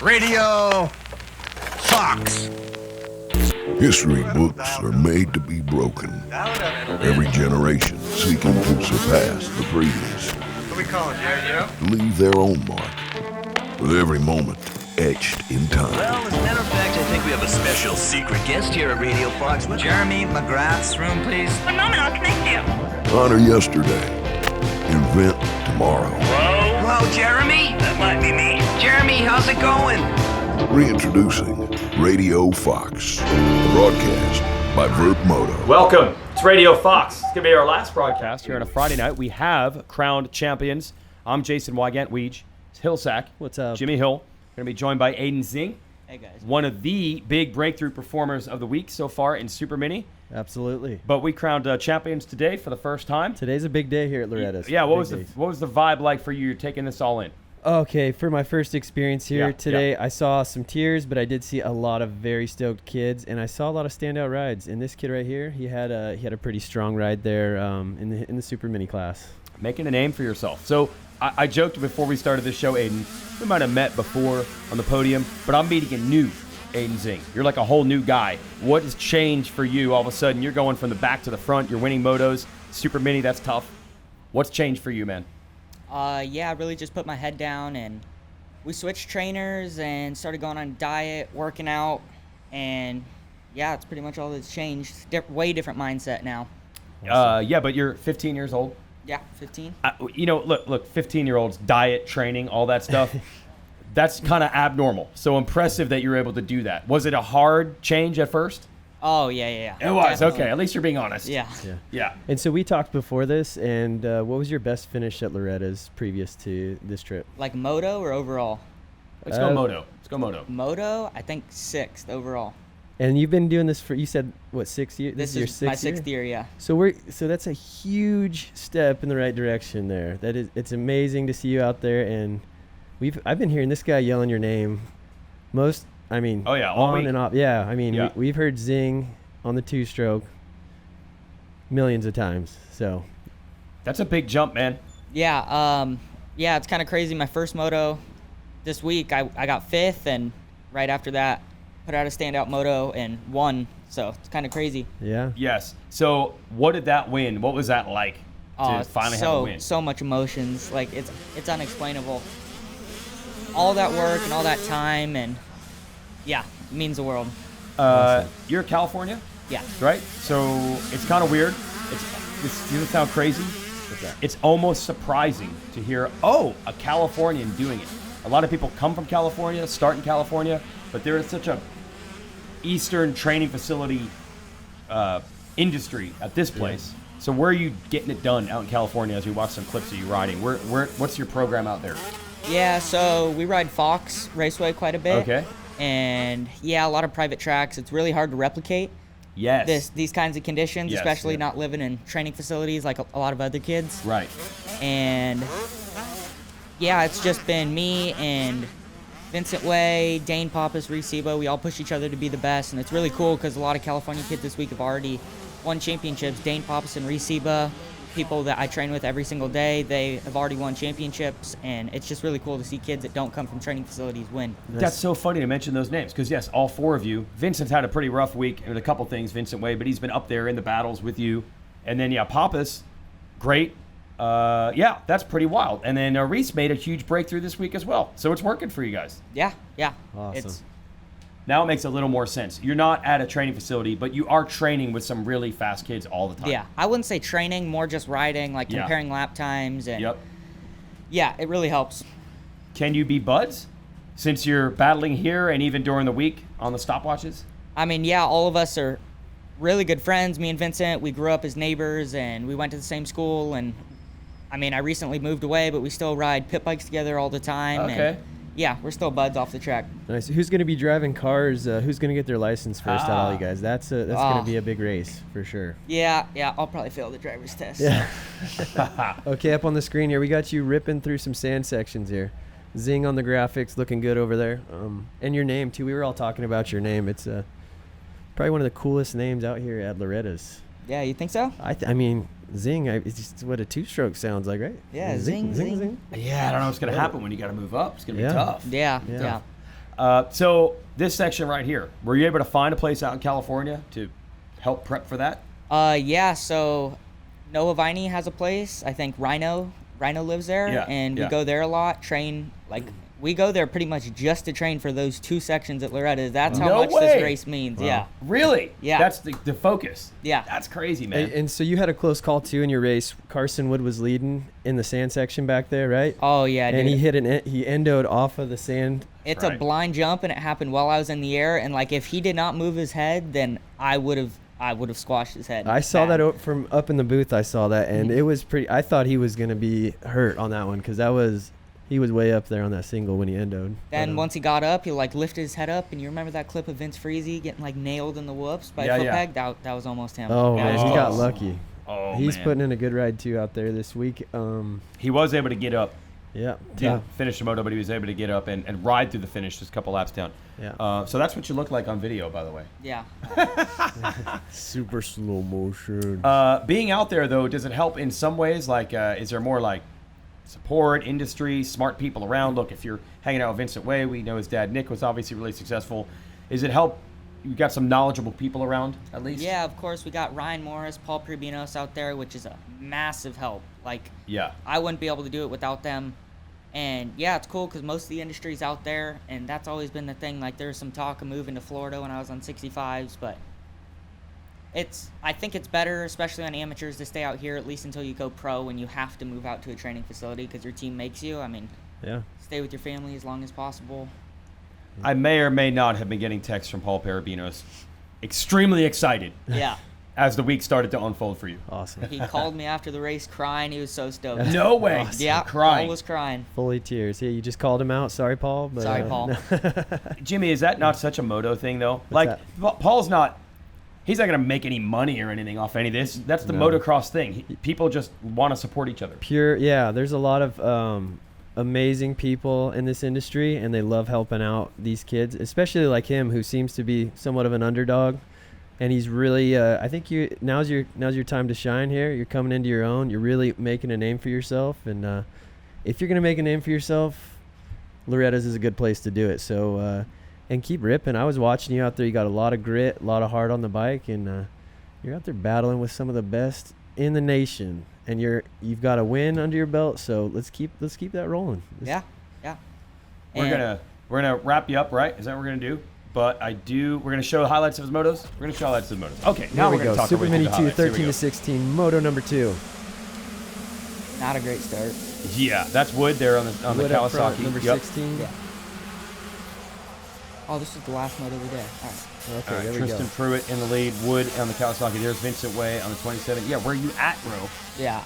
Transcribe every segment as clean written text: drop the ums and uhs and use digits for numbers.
Radio Fox. History books are made to be broken. Every generation seeking to surpass the previous. What we call it, Jerry? To leave their own mark. With every moment etched in time. Well, as a matter of fact, I think we have a special secret guest here at Radio Fox. Jeremy McGrath's room, please. One moment, I'll connect you. Honor yesterday. Invent tomorrow. Hello, Jeremy? That might be me. Jeremy, how's it going? Reintroducing Radio Fox. A broadcast by vurbmoto. Welcome. It's Radio Fox. It's going to be our last broadcast here on a Friday night. We have crowned champions. I'm Jason Weigandt, Weege. It's Hillsack. What's up? Jimmy Hill. Going to be joined by Aidan Zing. Hey, guys. One of the big breakthrough performers of the week so far in Super Mini. Absolutely. But we crowned champions today for the first time. Today's a big day here at Loretta's. Yeah, what was the vibe like for you taking this all in? Okay, for my first experience here today, yeah. I saw some tears, but I did see a lot of very stoked kids, and I saw a lot of standout rides. And this kid right here, he had a pretty strong ride there in the Super Mini class. Making a name for yourself. So I joked before we started this show, Aidan, we might have met before on the podium, but I'm meeting a new Aidan Zing. You're like a whole new guy. What has changed for you all of a sudden? You're going from the back to the front. You're winning motos. Super Mini, that's tough. What's changed for you, man? Yeah, I really just put my head down and we switched trainers and started going on a diet, working out, and yeah, it's pretty much all that's changed. Way different mindset now. Yeah, but you're 15 years old. Yeah, 15. Look, 15-year-olds, diet, training, all that stuff, that's kind of abnormal. So impressive that you're able to do that. Was it a hard change at first? Oh, yeah. It was, Definitely. okay. At least you're being honest. Yeah. Yeah. And so we talked before this, and what was your best finish at Loretta's previous to this trip? Like moto or overall? Let's go moto. Moto, I think 6th overall. And you've been doing this for, you said, what, 6 years? This your is my 6th year? 6th year, yeah. So that's a huge step in the right direction there. It's amazing to see you out there, and I've been hearing this guy yelling your name all week. and off. Yeah, Yeah. we've heard Zing on the two-stroke millions of times. So That's a big jump, man. Yeah, it's kind of crazy. My first moto this week, I got 5th, and right after that, put out a standout moto and won. So it's kind of crazy. yeah. Yes. So what did that win? What was that like to finally have a win? So much emotions. Like it's unexplainable. All that work and all that time, and yeah, it means the world. You're in California, Yeah. right? So it's kind of weird. This doesn't sound crazy. It's almost surprising to hear, a Californian doing it. A lot of people come from California, start in California, but there is such a Eastern training facility industry at this place. Yeah. So where are you getting it done out in California as we watch some clips of you riding? What's your program out there? Yeah, so we ride Fox Raceway quite a bit. Okay. And yeah, a lot of private tracks. It's really hard to replicate Yes. these kinds of conditions, Yes, especially yeah. not living in training facilities like a lot of other kids. Right. And yeah, it's just been me and Vincent Way, Dane Pappas, Reese Sebo. We all push each other to be the best, and it's really cool because a lot of California kids this week have already won championships. Dane Pappas and Reese Sebo, people that I train with every single day, they have already won championships, and it's just really cool to see kids that don't come from training facilities win. That's so funny to mention those names because, yes, all four of you. Vincent's had a pretty rough week with a couple things, Vincent Way, but he's been up there in the battles with you. And then, Pappas, great. That's pretty wild. And then Reese made a huge breakthrough this week as well. So it's working for you guys. Yeah. Awesome. Now it makes a little more sense. You're not at a training facility, but you are training with some really fast kids all the time. Yeah, I wouldn't say training, more just riding, like Yeah. comparing lap times. And Yep. yeah, it really helps. Can you be buds since you're battling here and even during the week on the stopwatches? I mean, yeah, all of us are really good friends. Me and Vincent, we grew up as neighbors, and we went to the same school. And I mean, I recently moved away, but we still ride pit bikes together all the time. Okay. And yeah, we're still buds off the track. Nice. Who's going to be driving cars? Who's going to get their license first out of all you guys? That's going to be a big race for sure. Yeah, I'll probably fail the driver's test. Yeah. Okay, up on the screen here, we got you ripping through some sand sections here. Zing on the graphics, looking good over there. And your name, too. We were all talking about your name. It's probably one of the coolest names out here at Loretta's. Yeah, you think so? I mean, Zing, it's just what a two-stroke sounds like, right? Yeah, Zing. Yeah, I don't know what's going to happen when you got to move up. It's going to be tough. Yeah. So this section right here, were you able to find a place out in California to help prep for that? Yeah, so Noah Viney has a place. I think Rhino lives there, Yeah, and yeah. we go there a lot, train, like, we go there pretty much just to train for those 2 sections at Loretta. That's how No much way. this race means. Yeah. Really? Yeah. That's the focus. Yeah. That's crazy, man. And so you had a close call too in your race. Carson Wood was leading in the sand section back there, right? Oh, yeah, And dude. he endoed off of the sand. It's Right. a blind jump, and it happened while I was in the air. And, like, if he did not move his head, then I would have squashed his head. I saw bad. that from up in the booth. I saw that, and it was pretty. I thought he was gonna be hurt on that one because he was way up there on that single when he endoed. Then once he got up, he like lifted his head up, and you remember that clip of Vince Freezy getting like nailed in the whoops by Yeah, a foot yeah. peg? That was almost him. Oh Yeah, man, it he was got close. lucky. Oh, He's man. putting in a good ride too out there this week. He was able to get up. Yeah, Didn't finish the moto, but he was able to get up and ride through the finish just a couple laps down. Yeah. So that's what you look like on video, by the way. Yeah. super slow motion. Being out there, though, does it help in some ways? Like, is there more like support, industry, smart people around? Look, if you're hanging out with Vincent Way, we know his dad Nick was obviously really successful. Is it help? You got some knowledgeable people around, at least. Yeah, of course. We got Ryan Morris, Paul Prebinos out there, which is a massive help. Like, Yeah. I wouldn't be able to do it without them. And yeah, it's cool because most of the industry's out there, and that's always been the thing. Like, there was some talk of moving to Florida when I was on 65s, but I think it's better, especially on amateurs, to stay out here at least until you go pro, and you have to move out to a training facility because your team makes you. I mean, Yeah. stay with your family as long as possible. I may or may not have been getting texts from Paul Parabinos, extremely excited Yeah. as the week started to unfold for you. Awesome. He called me after the race crying. He was so stoked. No way. Yeah, Crying. Paul was crying. Fully tears. Yeah, you just called him out. Sorry, Paul. But, Sorry, Paul. Jimmy, is that not such a moto thing, though? Paul's not. He's not going to make any money or anything off any of this. That's the No. motocross thing. People just want to support each other. Pure. Yeah, there's a lot of amazing people in this industry, and they love helping out these kids, especially like him, who seems to be somewhat of an underdog. And he's really, I think now's your time to shine here. You're coming into your own. You're really making a name for yourself. And if you're going to make a name for yourself, Loretta's is a good place to do it. So, and keep ripping. I was watching you out there. You got a lot of grit, a lot of heart on the bike, and you're out there battling with some of the best in the nation. And you've got a win under your belt. So let's keep that rolling. Yeah. We're gonna wrap you up, right? Is that what we're gonna do? But we're gonna show the highlights of his motos. We're gonna show highlights of his motos. Okay, now Here we we're gonna go. talk Super about Mini the 2, highlights. Here we 13 go. to 16, moto number 2. Not a great start. Yeah, that's Wood there on the Wood up front, Kawasaki. number Yep. 16. Yeah. Oh, this is the last moto of the day. All right. Okay, All right, there we Tristan go. Pruitt in the lead. Wood on the Kawasaki. There's Vincent Way on the 27. Yeah, where you at, bro? Yeah,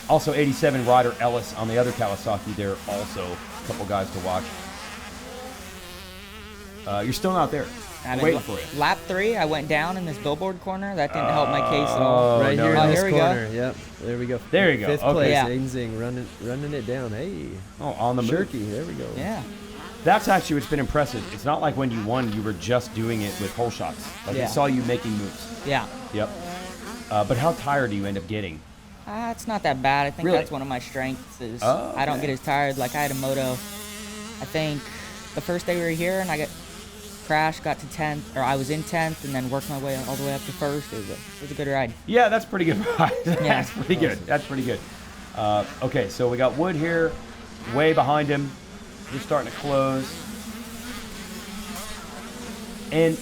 Also 87 Ryder Ellis on the other Kawasaki. There also a couple guys to watch. You're still not there. I'm waiting for you. Lap 3, I went down in this billboard corner. That didn't help my case at all. Right no, here no. in this Here we go. corner. Yep. There we go. There you go. Fifth Okay. place, Yeah. Aidan Zing running it down. Hey. Oh, on the move. Shirky. There we go. Yeah. That's actually what's been impressive. It's not like when you won, you were just doing it with hole shots. Like Yeah. I saw you making moves. Yeah. Yep. But how tired do you end up getting? It's not that bad. I think Really? that's one of my strengths is Oh, I don't okay. get as tired. Like I had a moto, I think the first day we were here, and I crashed, got to 10th, or I was in 10th, and then worked my way all the way up to first. It was a good ride. Yeah, that's pretty good. That's Yeah. pretty good. That's pretty good. Okay, so we got Wood here, way behind him. Just starting to close. And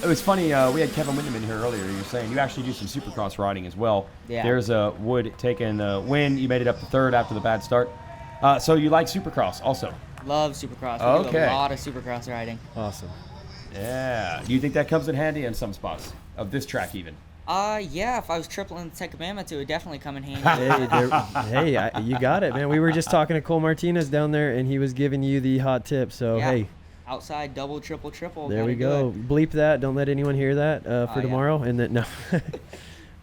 it was funny, we had Kevin Windham in here earlier. You were saying you actually do some supercross riding as well. Yeah. There's Wood taking the win. You made it up to third after the bad start. So you like supercross also? Love supercross. We do Okay. a lot of supercross riding. Awesome. Yeah. Do you think that comes in handy in some spots of this track even? Yeah, if I was tripling the Ten Commandments, it would definitely come in handy. You got it, man. We were just talking to Cole Martinez down there, and he was giving you the hot tip. So, Yeah. hey, Outside, double, triple, triple. there gotta we do go. it. Bleep that. Don't let anyone hear that for yeah. tomorrow. And then, no.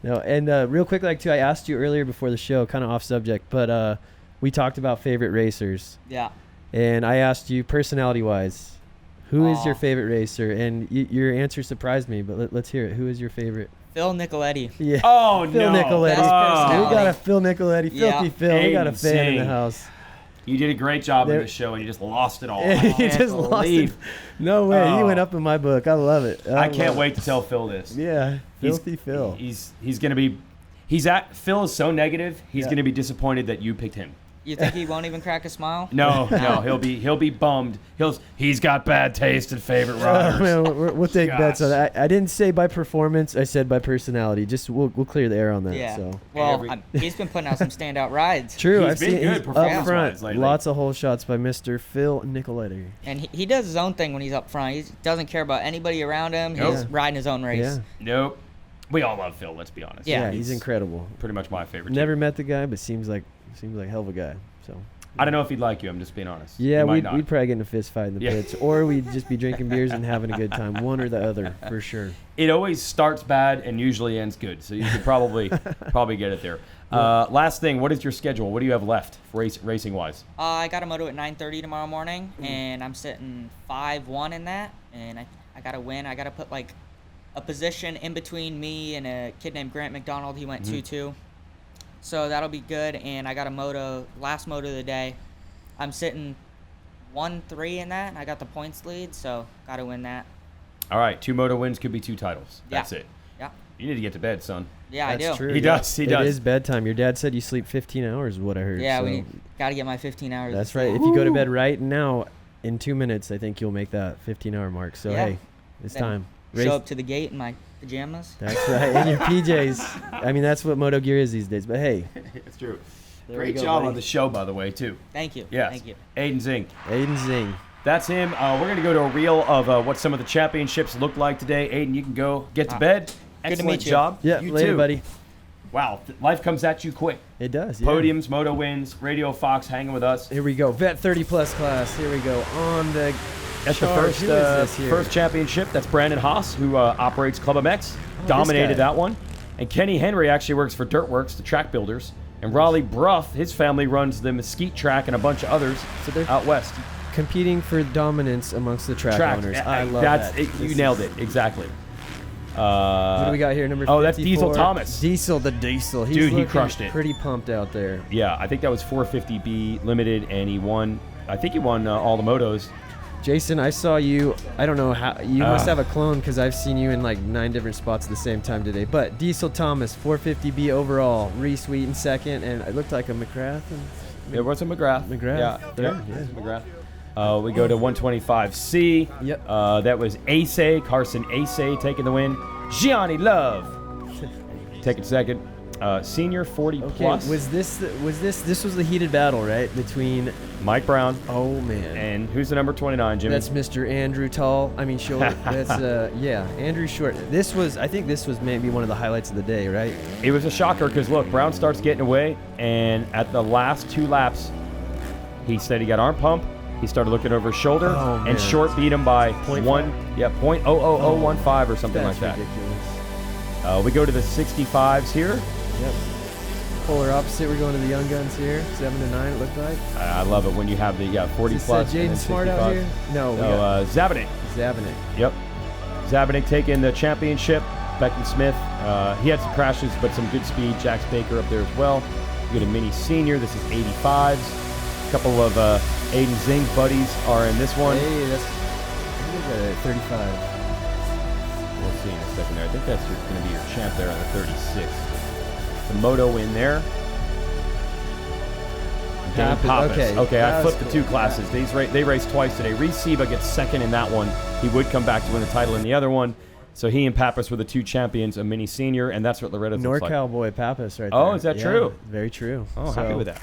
No. And real quick, too, I asked you earlier before the show, kind of off subject, but we talked about favorite racers. Yeah. And I asked you, personality-wise, who is your Aw. favorite racer? And your answer surprised me, but let's hear it. Who is your favorite? Phil Nicoletti. Yeah. Oh, Phil no. Nicoletti. Best We personality. got a Phil Nicoletti. Yeah. Filthy Phil. We got a Aidan fan in the Zing. house. You did a great job in There- this show, and you just lost it all. He I can't just lost it. believe- No way. He Oh. went up in my book. I love it. I can't love wait to tell Phil this. it. Yeah. He's- Filthy Phil. He's gonna be. Phil is so negative. He's gonna be disappointed that you picked him. You think he won't even crack a smile? No, he'll be bummed. He's got bad taste in favorite Oh, riders. man, we'll take bets on Gosh. that. I didn't say by performance. I said by personality. Just we'll clear the air on that. Yeah. So. Well, he's been putting out some standout rides. True. He's I've been seen good he's up performance-wise front. lately. Lots of hole shots by Mr. Phil Nicoletti. And he does his own thing when he's up front. He doesn't care about anybody around him. Nope. He's riding his own race. Yeah. Nope. We all love Phil. Let's be honest. Yeah. Yeah, he's incredible. Pretty much my favorite. Never too. met the guy, but seems like hell of a guy. So. I don't know if he'd like you. I'm just being honest. Yeah, He might we'd, not. we'd probably get in a fist fight in the Yeah. pits, or we'd just be drinking beers and having a good time. One or the other, for sure. It always starts bad and usually ends good. So you could probably get it there. Last thing, what is your schedule? What do you have left racing wise? I got a moto at 9:30 tomorrow morning, and I'm sitting 5-1 in that. And I got to win. I got to put like a position in between me and a kid named Grant McDonald. He went 2-2. So that'll be good. And I got a last moto of the day. I'm sitting 1-3 in that, and I got the points lead, so got to win that. All right, 2 moto wins could be 2 titles. Yeah. That's it. Yeah. You need to get to bed, son. Yeah, I That's do. true. He yeah. does, he It does. is bedtime. Your dad said you sleep 15 hours, is what I heard. Yeah, so we got to get my 15 hours. of That's sleep. right. If you go to bed right now, in 2 minutes, I think you'll make that 15-hour mark. So, Yeah. hey, it's Then time. Show up to the gate in my pajamas. That's right. And your PJs. I mean, that's what Moto Gear is these days. But, hey, It's true. there Great we go, job buddy. on the show, by the way, too. Thank you. Yes. Thank you. Aidan Zing. Aidan Zing. That's him. We're going to go to a reel of what some of the championships look like today. Aidan, you can go get to bed. to Excellent meet you. job. Yeah, you later, too. buddy. Wow, life comes at you quick. It does, yeah. Podiums, moto wins, Radio Fox hanging with us. Here we go. Vet 30-plus class. Here we go. On the That's the charge. first Who is this here? first championship. That's Brandon Haas, who operates Club MX. Dominated guy. that one. And Kenny Henry actually works for Dirtworks, the track builders. And Raleigh Bruff, his family runs the Mesquite track and a bunch of others So they're out west. competing for dominance amongst the track owners. I love that. You nailed it. Exactly. What do we got here? Number 54. Oh, that's Diesel Thomas. Diesel, the Diesel. He's Dude, he looking crushed it. Pretty pumped out there. Yeah, I think that was 450B limited, and he won. I think he won all the motos. Jason, I saw you. I don't know how. You must have a clone because I've seen you in like 9 different spots at the same time today. But Diesel Thomas, 450B overall. Reese Wheaton second, and it looked like a McGrath. There was a McGrath. McGrath, Yeah, third, yeah. yeah. McGrath. We go to 125C. Yep. That was Ace, Carson Ace taking the win. Gianni Love taking second. Senior 40 Okay, plus. this was the heated battle, right? Between Mike Brown oh man. and who's the number 29, Jimmy? That's Mr. Andrew Tall. I mean Short. That's yeah, Andrew Short. I think this was maybe one of the highlights of the day, right? It was a shocker because look, Brown starts getting away, and at the last 2 laps, he said he got arm pump. He started looking over his shoulder, Oh, man. and Short beat him by Point one, five? yeah, .00015 or something That's like that. ridiculous. We go to the 65s here. Yep. Polar opposite. We're going to the young guns here. 7 to 9. It looked like. I love it when you have the 40 Is this, plus. and Jaden then Smart out 65s. here? No, we No, got Zabanik. Zabanik. Yep. Zabanik taking the championship. Beckton Smith. He had some crashes, but some good speed. Jax Baker up there as well. We go to Mini Senior. This is 85s. A couple of Aidan Zing buddies are in this one. Hey, that's I think it's 35. We'll see in a second there. I think that's going to be your champ there on the 36. The moto in there. Dan Pappas, Pappas. okay. I That flipped was the 2 cool. classes. They raced twice today. Reese Seba gets second in that one. He would come back to win the title in the other one. So he and Pappas were the 2 champions, a mini senior, and that's what Loretta looks like. NorCal boy Pappas right there. Oh, is that Yeah, true? Very true. Oh, happy with that.